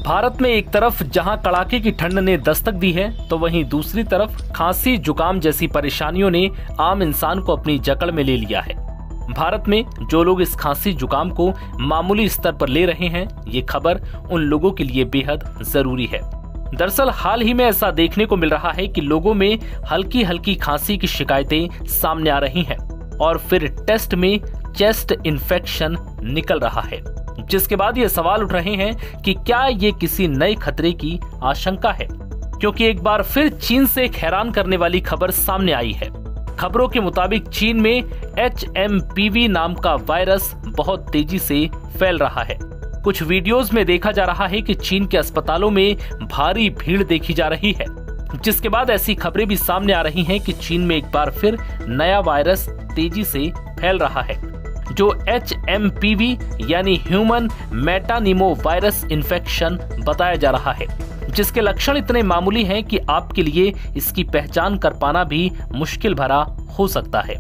भारत में एक तरफ जहां कड़ाके की ठंड ने दस्तक दी है, तो वहीं दूसरी तरफ खांसी जुकाम जैसी परेशानियों ने आम इंसान को अपनी जकड़ में ले लिया है। भारत में जो लोग इस खांसी जुकाम को मामूली स्तर पर ले रहे हैं, ये खबर उन लोगों के लिए बेहद जरूरी है। दरअसल हाल ही में ऐसा देखने को मिल रहा है कि लोगों में हल्की हल्की खांसी की शिकायतें सामने आ रही हैं और फिर टेस्ट में चेस्ट इन्फेक्शन निकल रहा है, जिसके बाद ये सवाल उठ रहे हैं कि क्या ये किसी नए खतरे की आशंका है, क्योंकि एक बार फिर चीन से एक हैरान करने वाली खबर सामने आई है। खबरों के मुताबिक चीन में HMPV नाम का वायरस बहुत तेजी से फैल रहा है। कुछ वीडियोस में देखा जा रहा है कि चीन के अस्पतालों में भारी भीड़ देखी जा रही है, जिसके बाद ऐसी खबरें भी सामने आ रही हैं कि चीन में एक बार फिर नया वायरस तेजी से फैल रहा है, जो HMPV यानी ह्यूमन मेटानिमो वायरस इन्फेक्शन बताया जा रहा है, जिसके लक्षण इतने मामूली हैं कि आपके लिए इसकी पहचान कर पाना भी मुश्किल भरा हो सकता है।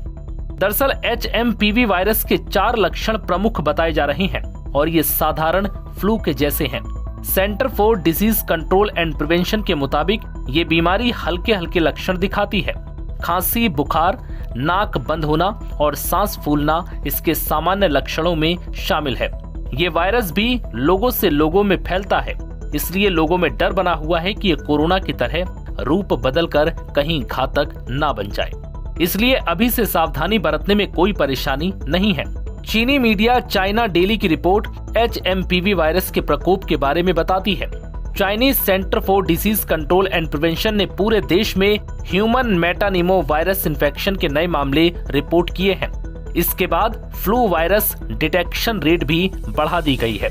दरअसल HMPV वायरस के 4 लक्षण प्रमुख बताए जा रहे हैं और ये साधारण फ्लू के जैसे हैं। Centre for disease control and prevention के मुताबिक ये बीमारी हल्के हल्के लक्षण दिखाती है। खांसी, बुखार, नाक बंद होना और सांस फूलना इसके सामान्य लक्षणों में शामिल है। ये वायरस भी लोगों से लोगों में फैलता है, इसलिए लोगों में डर बना हुआ है कि ये कोरोना की तरह रूप बदलकर कहीं घातक ना बन जाए। इसलिए अभी से सावधानी बरतने में कोई परेशानी नहीं है। चीनी मीडिया चाइना डेली की रिपोर्ट HMPV वायरस के प्रकोप के बारे में बताती है। Chinese centre for disease control and prevention ने पूरे देश में ह्यूमन मेटानिमो वायरस इन्फेक्शन के नए मामले रिपोर्ट किए हैं। इसके बाद फ्लू वायरस डिटेक्शन रेट भी बढ़ा दी गई है।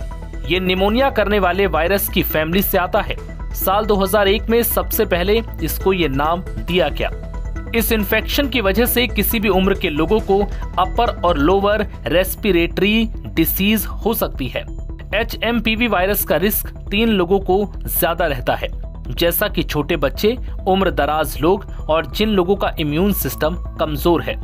ये निमोनिया करने वाले वायरस की फैमिली से आता है। साल 2001 में सबसे पहले इसको ये नाम दिया गया। इस इन्फेक्शन की वजह से किसी भी उम्र के लोगों को अपर और लोअर रेस्पिरेटरी डिसीज हो सकती है। HMPV वायरस का रिस्क 3 लोगों को ज्यादा रहता है, जैसा कि छोटे बच्चे, उम्र दराज लोग और जिन लोगों का इम्यून सिस्टम कमजोर है।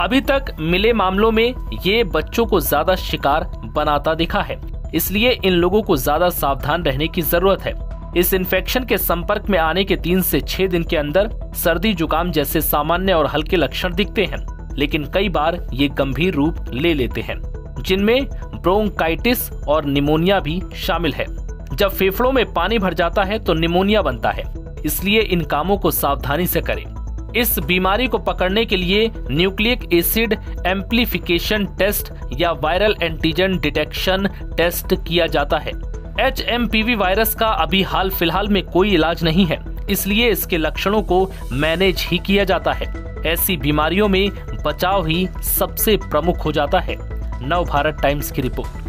अभी तक मिले मामलों में ये बच्चों को ज्यादा शिकार बनाता दिखा है, इसलिए इन लोगों को ज्यादा सावधान रहने की जरूरत है। इस इन्फेक्शन के संपर्क में आने के 3 से 6 दिन के अंदर सर्दी जुकाम जैसे सामान्य और हल्के लक्षण दिखते हैं, लेकिन कई बार ये गंभीर रूप ले लेते हैं, जिनमें ब्रोंकाइटिस और निमोनिया भी शामिल है। जब फेफड़ों में पानी भर जाता है तो निमोनिया बनता है, इसलिए इन कामों को सावधानी से करें। इस बीमारी को पकड़ने के लिए न्यूक्लिक एसिड एम्प्लीफिकेशन टेस्ट या वायरल एंटीजन डिटेक्शन टेस्ट किया जाता है। HMPV वायरस का अभी हाल फिलहाल में कोई इलाज नहीं है, इसलिए इसके लक्षणों को मैनेज ही किया जाता है। ऐसी बीमारियों में बचाव ही सबसे प्रमुख हो जाता है। नव भारत टाइम्स की रिपोर्ट।